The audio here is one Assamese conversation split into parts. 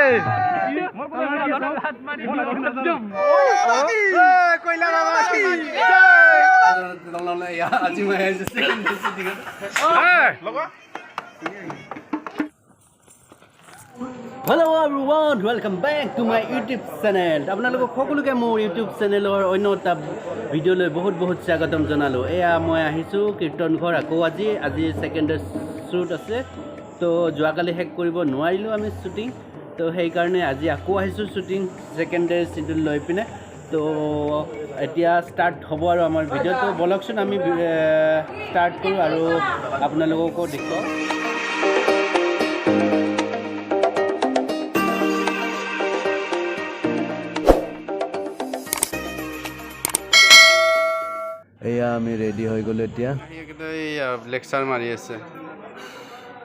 Hello everyone, welcome back to my YouTube channel. আপোনালোকক সকলোকে মোৰ YouTube চেনেলৰ অন্য এটা ভিডিঅ'লৈ বহুত স্বাগতম জনালো। এয়া মই আহিছো কীৰ্তন ঘৰ আকৌ আজি সেকেন্ড ডে শ্বুট আছে। তো যোৱাকালি হেক কৰিব নোৱাৰিলো আমি শ্বুটিং। তো সেই কাৰণে আজি আকৌ আহিছো শ্বুটিং সেকেন্ড ডে শিডিউল লৈ পিনে। তো এতিয়া ষ্টাৰ্ট হ'ব আৰু আমাৰ ভিডিঅ'টো বলকচোন আমি ষ্টাৰ্ট কৰো আৰু আপোনালোককো দেখুৱাও। এয়া আমি ৰেডি হৈ গ'লো এতিয়া লেকচাৰ মাৰি আছে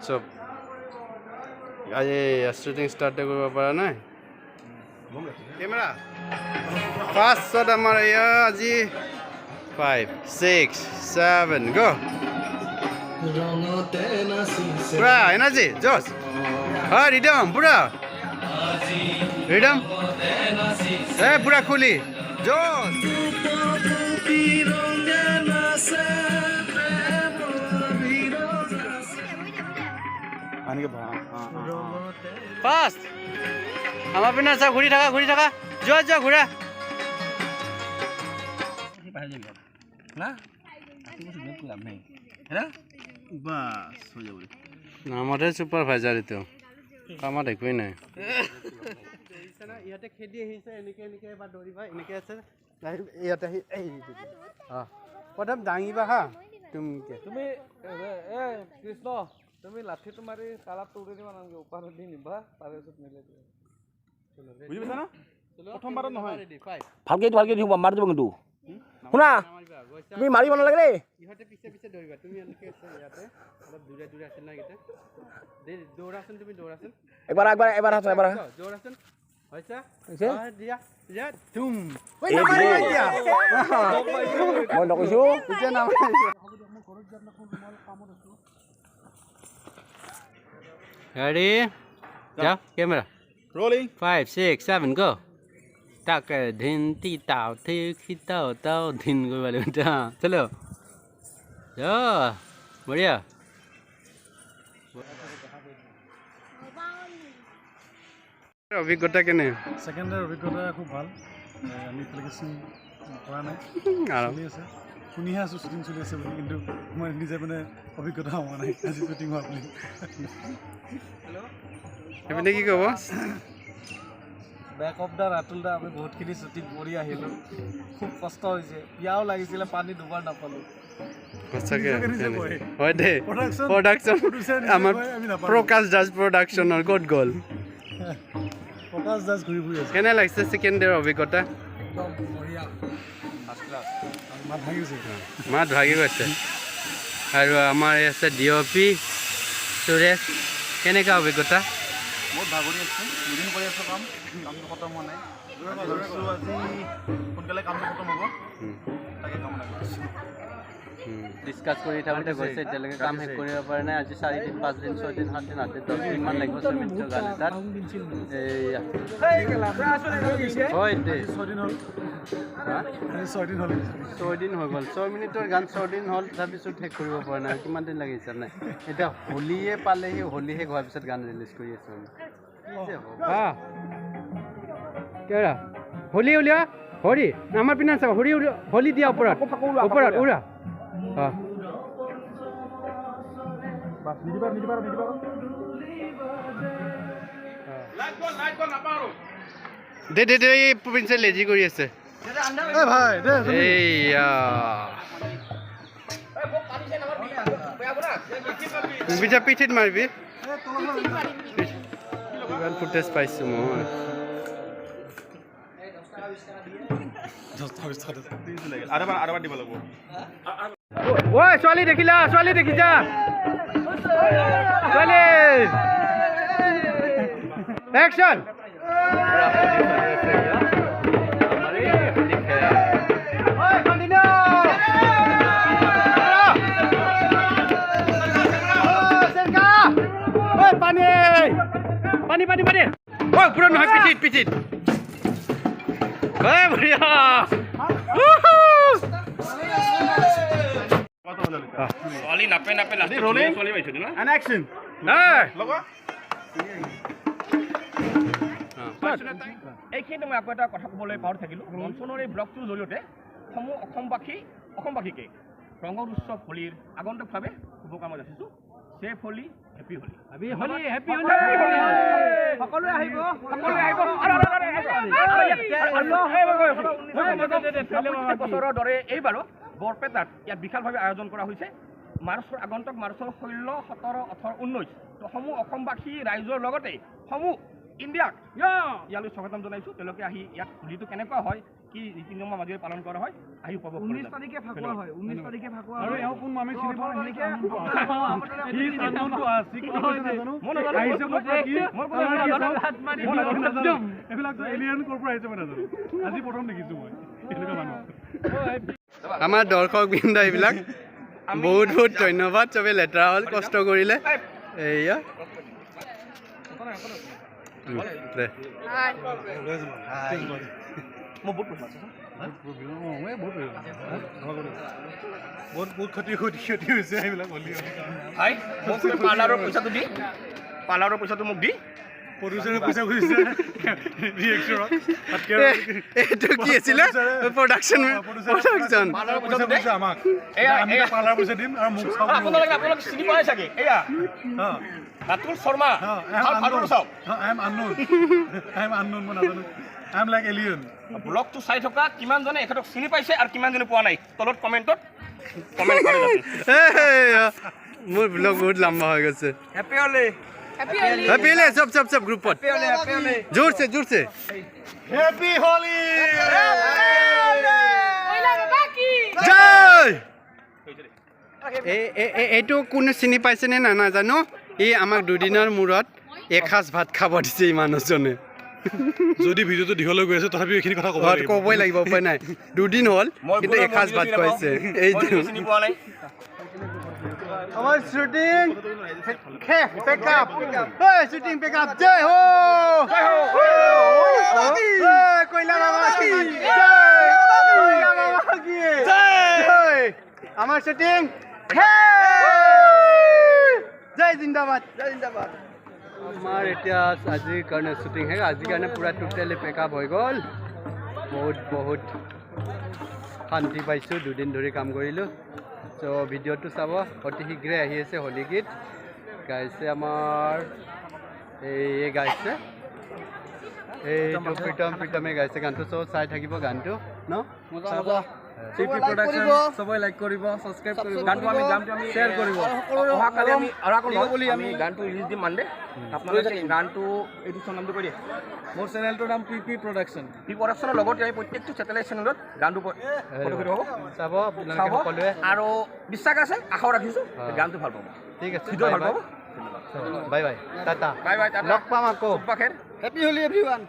চব আজি শ্বুটিং ষ্টাৰ্ট কৰিব পৰা নাই কেমেৰা ফাৰ্ষ্ট শ্বট আমাৰ এয়া আজি 5 6 7 গো পুৰা এনাৰ্জি জোছ হয় ৰিদম পুৰা ৰিদম পুৰা খুলি জোছ ফাষ্ট আমাৰ পিনে চা ঘূৰি থাকা যোৱা ঘূৰা নামতে ছুপাৰভাইজাৰ এইটো কামত একোৱেই নাই ইয়াতে খেদি আহিছে এনেকে এবাৰ দৌৰিবা এনেকে আছে ইয়াতে আহি প্ৰথম দাঙিবা হা তুমি কৃষ্ণ তুমি লাঠিটো মাৰি কালাত তুলি দিবা নালাগে ওপৰত দি নিবা তাৰে পিছত মিলাই দিবা বুজি পাইছা না প্ৰথমবাৰত নহয় ভালকে দিব মাৰি দিব কিন্তু শুনা তুমি মাৰিব নালাগে দেই ইহঁতে পিছে দৌৰিবা তুমি এনেকে আছে ইয়াতে অলপ দূৰে আছে না গিটা দৌৰাচোন তুমি দৌৰাচোন এবাৰ দৌৰাচোন হৈছে দিয়া তুম ঐ নামাৰি দিয়া মই নকৈছো এতিয়া নামাৰি মই ঘৰত যাম না কোন মই কামত আছো Ready? Yeah, camera. Rolling. 5, 6, 7, go. Tak din ti tao thi khi tao din go bale ta. Chalo. Ja. बढ़िया. অভিজ্ঞতা কেনে সেকেন্ডার অভিজ্ঞতা খুব ভাল আমি এপ্লিকেশন কৰা নাই চলি আছে শুনিহে আছো শ্বুটিং চলি আছে বুলি কিন্তু মই নিজে মানে অভিজ্ঞতা হোৱা নাই আজি শ্বুটিং হোৱা বুলি হেল্ল' কি ক'ব বেক অফ দা ৰাতুল দা আমি বহুতখিনি শ্বুটিং কৰি আহিলোঁ খুব কষ্ট হৈছে পিয়াও লাগিছিলে পানী দুবাৰ নাপালোঁ হয় দে প্ৰডাকশ্যন আমাৰ প্ৰকাশ দাস প্ৰডাকশ্যনৰ ক'ত গ'ল প্ৰকাশ দাস ঘূৰি ফুৰি আছে কেনে লাগিছে সেকেন্ড ডেৰ অভিজ্ঞতা একদম বঢ়িয়া ফাৰ্ষ্ট ক্লাছ মাত ভাগি গৈছে আৰু আমাৰ আছে ডিঅ'পি সুৰেশ কেনেকুৱা অভিজ্ঞতা বহুত ভাগৰি আছে দুদিন কৰি আছোঁ কামটো খতম হোৱা নাই আজি সোনকালে কামটো খতম হ'ব তাকে কাম লাগিছে ডিসকাস কৰি থাকোঁতে গৈছে এতিয়ালৈকে কাম শেষ কৰিব পৰা নাই আজি 4 দিন 5 দিন 6 দিন 7 দিন 8 দিন 10 দিন মান লাগিব মিনিটৰ গালে তাত হয় দে 6 দিন হ'ল 6 দিন হৈ গ'ল 6 মিনিটৰ গান 6 দিন হ'ল তাৰপিছত শেষ কৰিব পৰা নাই কিমান দিন লাগিছে নাই এতিয়া হোলিয়ে পালেহি হোলি শেষ হোৱাৰ পিছত গান ৰিলিজ কৰি আছো কেৰা হোলি উলিয়া হৰি আমাৰ পিনা চাব হোলি দিয়া ওপৰত উৰা বাস নিদিবা লাইট বল নাপাৰো দে প্ৰিন্সে লেজি কৰি আছে এ ভাই দে এইয়া বিজা পিঠিত মাৰিবি গান ফুটেজ পাইছো মই আৰু দিব লাগিব ঐ ছোৱালী দেখিছা ছোৱালী একশন পানী Oh, pura no pitit. Hey, bhaiya. Holi nape last. Rolling. Holi bhai chhu na. And action. Hey. Logo. এইখিনি মই আকৌ এটা কথা ক'বলৈ পাহৰি থাকিলোঁ মনচুনৰ এই ব্লগটোৰ জৰিয়তে সমূহ অসমবাসীকে ৰঙৰ উৎসৱ হোলীৰ আগন্তুকভাৱে শুভকামনা যাচিছোঁ ছেফ হোলী হেপী হোলী সকলোৱে আহিব বছৰৰ দৰে এইবাৰো বৰপেটাত ইয়াত বিশালভাৱে আয়োজন কৰা হৈছে আগন্তুক মাৰ্চৰ 16, 17, 18, 19 তো সমূহ অসমবাসী ৰাইজৰ লগতে সমূহ ইণ্ডিয়াক ইয়ালৈ স্বাগতম জনাইছোঁ তেওঁলোকে আহি ইয়াত হোলীটো কেনেকুৱা হয় কি ৰীতি নিয়মৰ মাজেৰে পালন কৰা হয় আহি উপভোগ কৰিব 19 তাৰিখে ফাকুৱা হয় 19 তাৰিখে ফাকুৱা আৰু এওঁ কোন আমি চিনি পাওঁ ই আনন্দটো আছে কি নাজানো আহিছে মই কি এইবিলাক এলিয়েন কৰপৰা আহিছে মই নাজানো আজি প্ৰথম দেখিছোঁ মই এনেকুৱা মানুহ আমাৰ দৰ্শক বৃন্দ এইবিলাক বহুত ধন্যবাদ চবে লেতেৰা হ'ল কষ্ট কৰিলে এইয়া বহুত ক্ষতি হৈছে এইবিলাক পাৰ্লাৰৰ পইচাটো মোক দি প্ৰডিউচাৰে পইচা খুজিছে এইটো কি আছিলে প্ৰডাকশ্যন আমাক আমি পাৰ্লাৰ পইচা দিম আৰু মোক আপোনালোকে চিনি পাই চাগে এয়া ৰাতুল শৰ্মা ব্লগটো চাই থকা কিমানজনে এখেতক চিনি পাইছে আৰু কিমানজনে পোৱা নাই তলত কমেণ্টত কমেণ্ট কৰে মোৰ ব্লগ বহুত লম্বা হৈ গৈছে হেপী হোলী हैप्पी होली सब ग्रुप पर जोर से हैप्पी होली जय এইটো কোনে চিনি পাইছে নে নাজানো এই আমাক দুদিনৰ মূৰত এসাঁজ ভাত খাব দিছে এই মানুহজনে যদি ভিডিঅ'টো দীঘলৈ গৈ আছে তথাপিও এইখিনি কথা ক'বই লাগিব উপায় নাই দুদিন হ'ল কিন্তু এসাঁজ ভাত খুৱাইছে এইটো আমার শুটিং পিকআপ শুটিং পিকআপ জয় হো কইলা বাবা কি জয় আমার শুটিং জয় জিন্দাবাদ আমার এটা আজিৰ কাৰণে শুটিং হে আজিৰ কাৰণে পুৰা টোটালি পিকআপ হৈ গ'ল বহুত শান্তি পাইছোঁ দুদিন ধৰি কাম কৰিলোঁ তো ভিডিঅ'টো চাব অতি শীঘ্ৰে আহি আছে হোলী গীত গাইছে আমাৰ এই গাইছে এইটো প্ৰীতমে গাইছে গানটো চব চাই থাকিব গানটো ন চিপি প্ৰডাকশ্যন সবাই লাইক কৰিব সাবস্ক্ৰাইব কৰিব গানটো আমি শেয়াৰ কৰিব অহাকালি আমি আৰু আকৌ বুলি আমি গানটো ৰিলিজ দিম মানডে আপোনালোকে গানটো এডিশ্যন নামটো কৈ দিয়ে মোৰ চেনেলটোৰ নাম পিপি প্ৰডাকশ্যনৰ লগতে আমি প্ৰত্যেকটো চেটেলাইট চেনেলত গানটো ফটোগ্ৰাফি হ'ব চাব সকলোৱে আৰু বিশ্বাস আছে আশা ৰাখিছোঁ গানটো ভাল পাব ঠিক আছে ভিডিঅ' ভাল পাব বাই টাটা বাই লগ পাম আকৌ হেপী হোলী এভৰিৱান